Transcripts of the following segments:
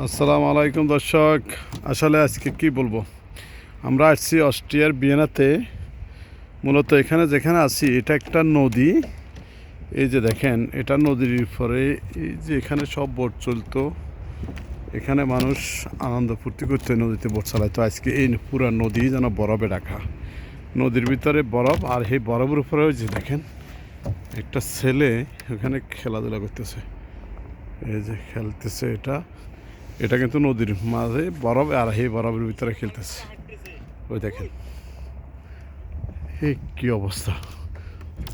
আসসালামু আলাইকুম দর্শক। আসলে আজকে কি বলবো, আমরা আসছি অস্ট্রিয়ার ভিয়েনাতে। মূলত এখানে যেখানে আছি এটা একটা নদী। এই যে দেখেন, এটা নদীর পরে এই যে এখানে সব বোট চলতো, এখানে মানুষ আনন্দ ফুর্তি করতে নদীতে বোট চালাইতো। আজকে এই পুরো নদী যেন বরফে ঢাকা, নদীর ভিতরে বরফ, আর এই বরফের উপরে যে দেখেন একটা ছেলে ওখানে খেলাধুলা করতেছে। এই যে খেলতেছে, এটা কিন্তু নদীর মাঝে বরফ, আর এই বরফের ভিতরে খেলতেছে। ওই দেখেন এই কি অবস্থা।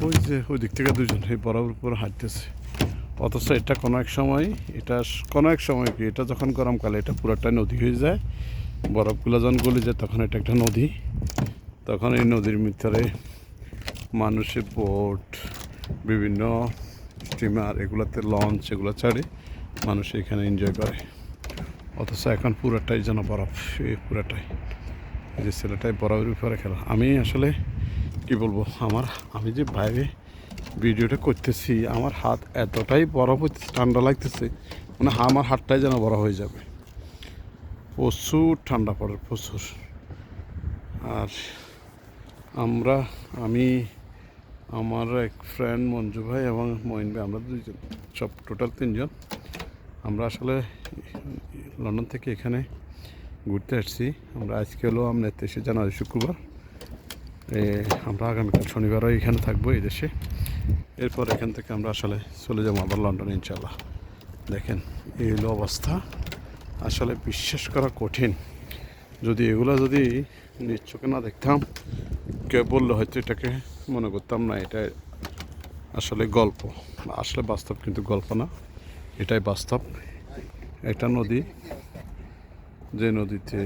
ওই যে ওই দিক থেকে দুজন এই বরফের উপর হাঁটতেছে। অথচ এটা কোনো এক সময় কি, এটা যখন গরমকালে এটা পুরোটাই নদী হয়ে যায়, বরফগুলো যখন গলে যায় তখন এটা একটা নদী। তখন এই নদীর ভিতরে মানুষের বোট, বিভিন্ন স্টিমার, এগুলোতে লঞ্চ, এগুলো ছাড়ে মানুষ এখানে এনজয় করে। অথচ এখন পুরোটাই যেন বরফ, এই পুরোটাই। এই যে ছেলেটাই বরফের উপরে খেলা। আমি আসলে কি বলবো, আমি যে বাইরে ভিডিওটা করতেছি, আমার হাত এতটাই বরফ হচ্ছে, ঠান্ডা লাগতেছে, মানে আমার হাতটাই যেন বরফ হয়ে যাবে। প্রচুর ঠান্ডা পড়ে, প্রচুর। আর আমি আমার এক ফ্রেন্ড মঞ্জু ভাই এবং মঈন ভাই, আমরা দুইজন, সব টোটাল তিনজন। আমরা আসলে লন্ডন থেকে এখানে ঘুরতে আসছি। আমরা আজকে হলো আমরা 23 জানুয়ারি শুক্রবার। আমরা আগামীকাল শনিবারও এখানে থাকবো এই দেশে। এরপর এখান থেকে আমরা আসলে চলে যাবো আবার লন্ডনে ইনশাল্লাহ। দেখেন এই হলো অবস্থা, আসলে বিশ্বাস করা কঠিন। এগুলো যদি নিজ চোখে না দেখতাম, কেউ বললে হয়তো এটাকে মনে করতাম না এটা আসলে গল্প। আসলে বাস্তব, কিন্তু গল্প না, এটাই বাস্তব। একটা নদী, যে নদীতে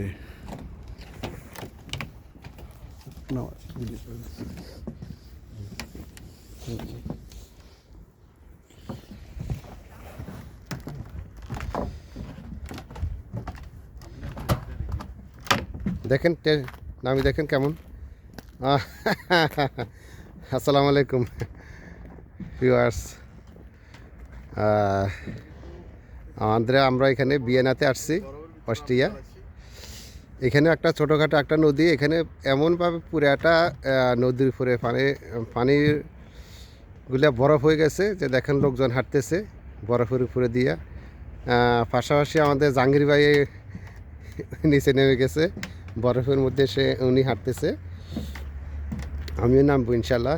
দেখেন নামি দেখেন কেমন। আসসালামু আলাইকুম ভিউয়ার্স। আমরা এখানে ভিয়েনাতে আসছি, অস্ট্রিয়া। এখানে একটা ছোটোখাটো একটা নদী, এখানে এমনভাবে পুরাটা নদীর উপরে পানিগুলো বরফ হয়ে গেছে যে দেখেন লোকজন হাঁটতেছে বরফের উপরে দিয়ে। পাশাপাশি আমাদের জাহাঙ্গীর ভাই নিচে নেমে গেছে বরফের মধ্যে, উনি হাঁটতেছে। আমিও নামবো ইনশাল্লাহ।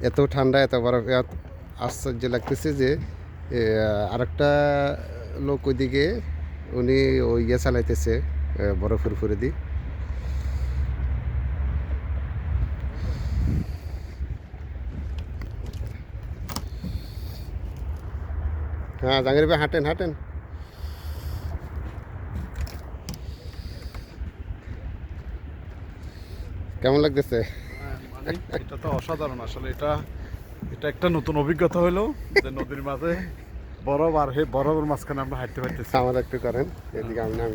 এত ঠান্ডা, এত বরফ, আশ্চর্য লাগতেছে যে আরেকটা লোক ওইদিকে, উনি ওই চালাইতেছে বরফের উপরে দিয়ে। হ্যাঁ জাহাঙ্গীর ভাই, হাঁটেন হাঁটেন। কেমন লাগতেছে? এটা তো অসাধারণ। আসলে এটা একটা নতুন অভিজ্ঞতা হলো যে নদীর মাঝে বরফ, আর হে বরফের মাঝখানে আমরা হাঁটতে পারতেছি। আমার একটু করেন এদিকে, আমি নাম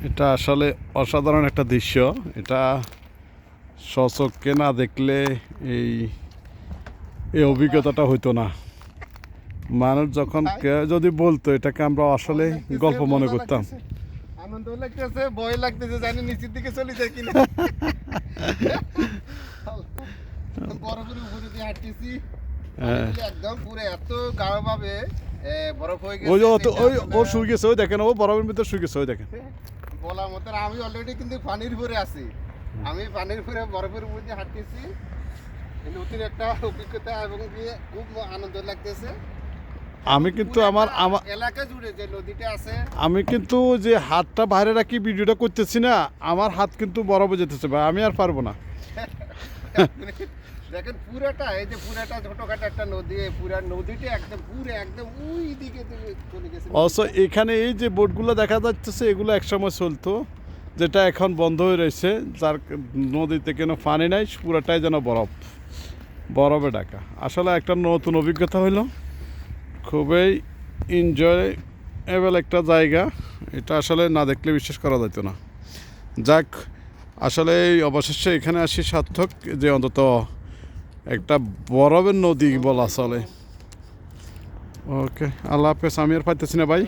এটা আসলে অসাধারণ একটা দৃশ্য। এটা স্বচক্ষে না দেখলে এই অভিজ্ঞতাটা হইতো না। মানুষ যখন কেউ যদি বলতো, এটাকে আমরা আসলে গল্প মনে করতাম। আনন্দ লাগতেছে, ভয় লাগতেছে, জানি নিচের দিকে চলে যায় কিনা। বরফের উপরে দিয়ে হাঁটতেছি, একদম পুরো এত গাঢ় ভাবে বরফ হয়ে গেছে। ও শুয়ে গেছে, ওই দেখেন, ও বরফের ভিতরে শুয়ে গেছে, ওই দেখেন। বলার মতো আমি অলরেডি কিন্তু পানির উপরে আছি, আমি পানির উপরে বরফের উপর দিয়ে হাঁটতেছি। নতুন একটা অভিজ্ঞতা এবং খুব আনন্দ লাগতেছে। আমি কিন্তু আমার এলাকা জুড়ে যে নদীটা আছে, আমি কিন্তু যে হাতটা বাইরে রাখি ভিডিওটা করতেছি না, আমার হাত কিন্তু বরফে যেতেছে ভাই, আমি আর পারবো না। দেখেন পুরাটা, এই যে পুরাটা ছোটখাটো একটা নদী, পুরা নদীটা একদম ওই দিকে চলে গেছে। অবশ্য এখানে এই যে বোটগুলো দেখা যাচ্ছে, এগুলো একসময় চলতো, যেটা এখন বন্ধ হয়ে রয়েছে, যার নদীতে কেন পানি নাই, পুরাটাই যেন বরফে ঢাকা। আসলে একটা নতুন অভিজ্ঞতা হলো, খুবই এনজয় এবেল একটা জায়গা, এটা আসলে না দেখলে বিশ্বাস করা যেত না। যাক, আসলে এই অবশেষে এখানে আসি সার্থক, যে অন্তত একটা বরফের নদী বলা চলে। ওকে, আল্লাহ হাফেজ। আমি আর পাইতেছি না ভাই।